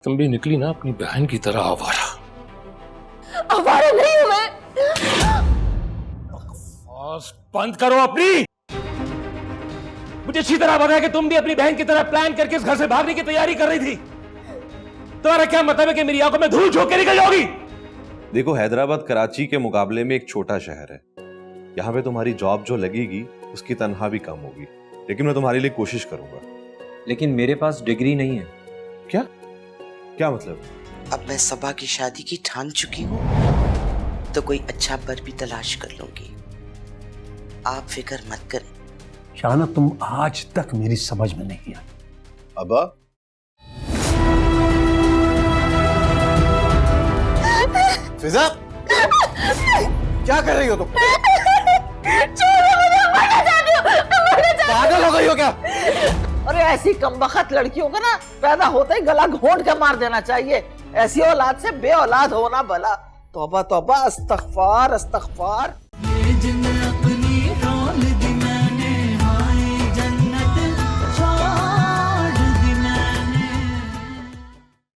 तुम भी निकली ना अपनी बहन की तरह आवारा। आवारा नहीं हूं मैं। बकवास बंद करो अपनी। मुझे अच्छी तरह पता है कि तुम भी अपनी बहन की तरह प्लान करके इस घर से भागने की तैयारी कर रही थी। तुम्हारा क्या मतलब है कि मेरी आंखों में धूल झोंक के निकल जाओगी? देखो, हैदराबाद कराची के मुकाबले में एक छोटा शहर है। यहाँ पे तुम्हारी जॉब जो लगेगी उसकी तनख्वाह भी कम होगी, लेकिन मैं तुम्हारे लिए कोशिश करूंगा। लेकिन मेरे पास डिग्री नहीं है। क्या क्या मतलब? अब मैं सबा की शादी की ठान चुकी हूँ, तो कोई अच्छा बर भी तलाश कर लूंगी। आप फिक्र मत करें। शाना, तुम आज तक मेरी समझ में नहीं आई। अबा, फिजा, क्या कर रही हो तुम? पागल हो गई हो क्या? अरे ऐसी कमबख्त लड़कियों को ना पैदा होते ही गला घोंट के मार देना चाहिए। ऐसी औलाद से बे औलाद होना भला। तौबा तौबा, अस्तगफार अस्तगफार।